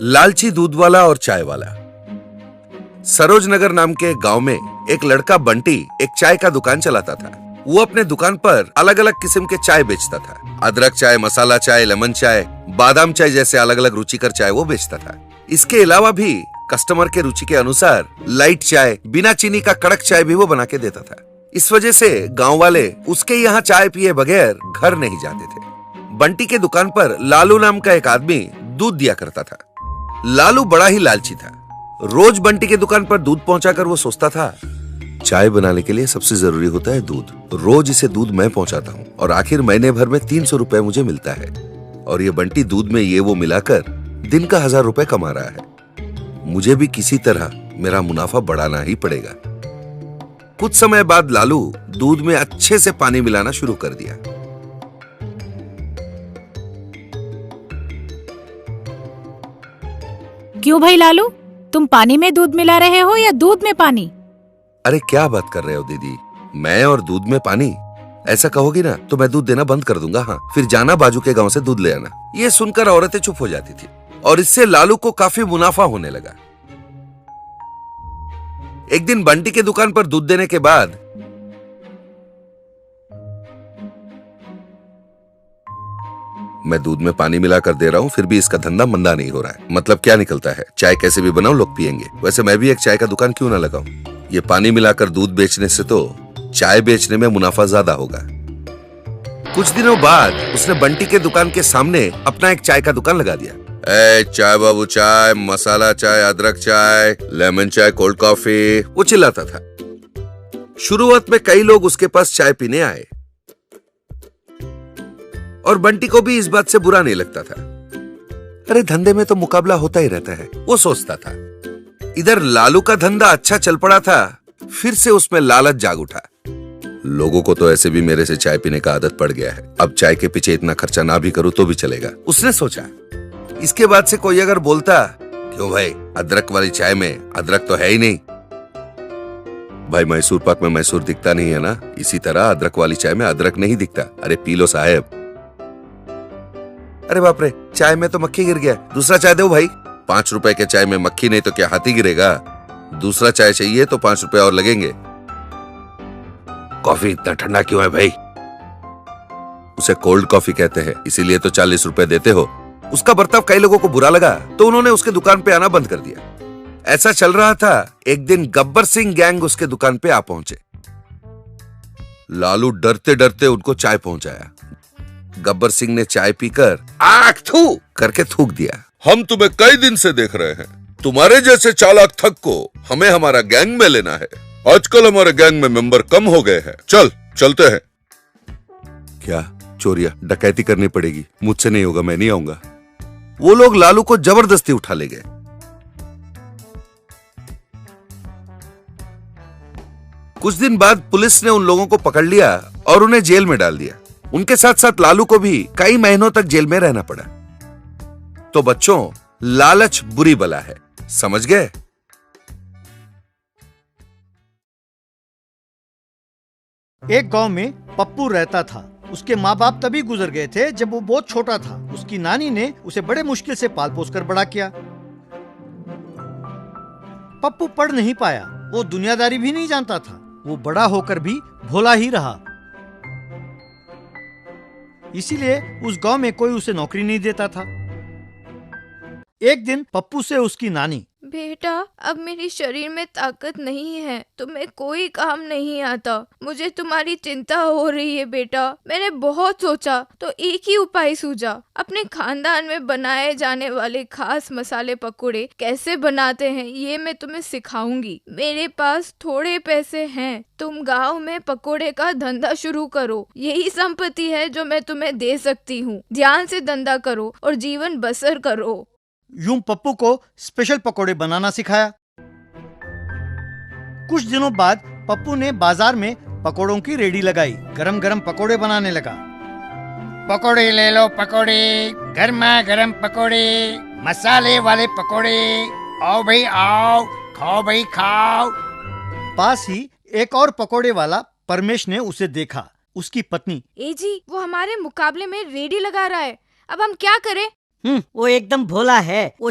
लालची दूध वाला और चाय वाला। सरोज नगर नाम के गांव में एक लड़का बंटी एक चाय का दुकान चलाता था। वो अपने दुकान पर अलग अलग किस्म के चाय बेचता था। अदरक चाय, मसाला चाय, लेमन चाय, बादाम चाय जैसे अलग अलग रुचिकर चाय वो बेचता था। इसके अलावा भी कस्टमर के रुचि के अनुसार लाइट चाय, बिना चीनी का कड़क चाय भी वो बना के देता था। इस वजह से गांव वाले उसके यहाँ चाय पिए बगैर घर नहीं जाते थे। बंटी के दुकान पर लालू नाम का एक आदमी दूध दिया करता था। लालू बड़ा ही लालची था। रोज बंटी के दुकान पर दूध पहुंचाकर वो सोचता था, चाय बनाने के लिए सबसे जरूरी होता है दूध। रोज इसे दूध मैं पहुंचाता हूँ और आखिर महीने भर में 300 रुपए मुझे मिलता है। और ये बंटी दूध में ये वो मिलाकर दिन का 1000 रुपए कमा रहा है। मुझे भी किसी तरह मेरा मुनाफा बढ़ाना ही पड़ेगा। कुछ समय बाद लालू दूध में अच्छे से पानी मिलाना शुरू कर दिया। क्यों भाई लालू, तुम पानी में दूध मिला रहे हो या दूध में पानी? अरे क्या बात कर रहे हो दीदी, मैं और दूध में पानी? ऐसा कहोगी ना तो मैं दूध देना बंद कर दूंगा। हाँ, फिर जाना बाजू के गांव से दूध ले आना। ये सुनकर औरतें चुप हो जाती थी और इससे लालू को काफी मुनाफा होने लगा। एक दिन बंटी के दुकान पर दूध देने के बाद मैं दूध में पानी मिलाकर दे रहा हूँ, फिर भी इसका धंधा मंदा नहीं हो रहा है। मतलब क्या निकलता है, चाय कैसे भी बनाऊं लोग पियेंगे। वैसे मैं भी एक चाय का दुकान क्यों ना लगाऊं। ये पानी मिलाकर दूध बेचने से तो चाय बेचने में मुनाफा ज्यादा होगा। कुछ दिनों बाद उसने बंटी के दुकान के सामने अपना एक चाय का दुकान लगा दिया। चाय बाबू चाय, मसाला चाय, अदरक चाय, लेमन चाय, कोल्ड कॉफी, वो चिल्लाता था। शुरुआत में कई लोग उसके पास चाय पीने आए और बंटी को भी इस बात से बुरा नहीं लगता था। अरे धंधे में तो मुकाबला होता ही रहता है, वो सोचता था। इधर लालू का धंधा अच्छा चल पड़ा था, फिर से उसमें लालच जाग उठा। लोगों को तो ऐसे भी मेरे से चाय पीने का आदत पड़ गया है, अब चाय के पीछे इतना खर्चा ना भी करूं तो भी चलेगा। उसने सोचा, इसके बाद से कोई अगर बोलता, क्यों भाई अदरक वाली चाय में अदरक तो है ही नहीं। भाई मैसूर पाक में मैसूर दिखता नहीं है ना, इसी तरह अदरक वाली चाय में अदरक नहीं दिखता। अरे पी लो साहेब। अरे बाप रे, चाय में तो मक्खी गिर गया, दूसरा चाय दो भाई। 5 रुपए के चाय में मक्खी नहीं तो क्या हाथी गिरेगा। दूसरा चाय चाहिए तो 5 रुपए और लगेंगे। कॉफी इतना ठंडा क्यों है भाई? उसे कोल्ड कॉफी कहते हैं, इसीलिए तो 40 रुपए देते हो। उसका बर्ताव कई लोगों को बुरा लगा तो उन्होंने उसके दुकान पे आना बंद कर दिया। ऐसा चल रहा था, एक दिन गब्बर सिंह गैंग उसके दुकान पे आ पहुंचे। लालू डरते डरते उनको चाय पहुंचाया। गब्बर सिंह ने चाय पीकर आख थू करके थूक दिया। हम तुम्हें कई दिन से देख रहे हैं, तुम्हारे जैसे चालाक ठग को हमें हमारा गैंग में लेना है। आजकल हमारे गैंग में मेंबर कम हो गए हैं, चलते हैं। क्या चोरिया डकैती करनी पड़ेगी? मुझसे नहीं होगा, मैं नहीं आऊंगा। वो लोग लालू को जबरदस्ती उठा ले गए। कुछ दिन बाद पुलिस ने उन लोगों को पकड़ लिया और उन्हें जेल में डाल दिया। उनके साथ साथ लालू को भी कई महीनों तक जेल में रहना पड़ा। तो बच्चों, लालच बुरी बला है, समझ गए? एक गांव में पप्पू रहता था। उसके माँ बाप तभी गुजर गए थे जब वो बहुत छोटा था। उसकी नानी ने उसे बड़े मुश्किल से पाल पोस कर बड़ा किया। पप्पू पढ़ नहीं पाया, वो दुनियादारी भी नहीं जानता था। वो बड़ा होकर भी भोला ही रहा। इसीलिए उस गांव में कोई उसे नौकरी नहीं देता था। एक दिन पप्पू से उसकी नानी, बेटा, अब मेरे शरीर में ताकत नहीं है, तुम्हें कोई काम नहीं आता। मुझे तुम्हारी चिंता हो रही है बेटा। मैंने बहुत सोचा तो एक ही उपाय सूझा। अपने खानदान में बनाए जाने वाले खास मसाले पकोड़े कैसे बनाते हैं ये मैं तुम्हें सिखाऊंगी। मेरे पास थोड़े पैसे हैं, तुम गांव में पकोड़े का धंधा शुरू करो। यही संपत्ति है जो मैं तुम्हें दे सकती हूँ। ध्यान से धंधा करो और जीवन बसर करो। यूं पप्पू को स्पेशल पकोड़े बनाना सिखाया। कुछ दिनों बाद पप्पू ने बाजार में पकोड़ों की रेडी लगाई। गरम गरम पकोड़े बनाने लगा। पकोड़े ले लो पकोड़े, गर्मा गरम पकोड़े, मसाले वाले पकोड़े। आओ भाई आओ, खाओ भाई खाओ। पास ही एक और पकोड़े वाला परमेश ने उसे देखा। उसकी पत्नी, ए जी, वो हमारे मुकाबले में रेडी लगा रहा है, अब हम क्या करें? वो एकदम भोला है। वो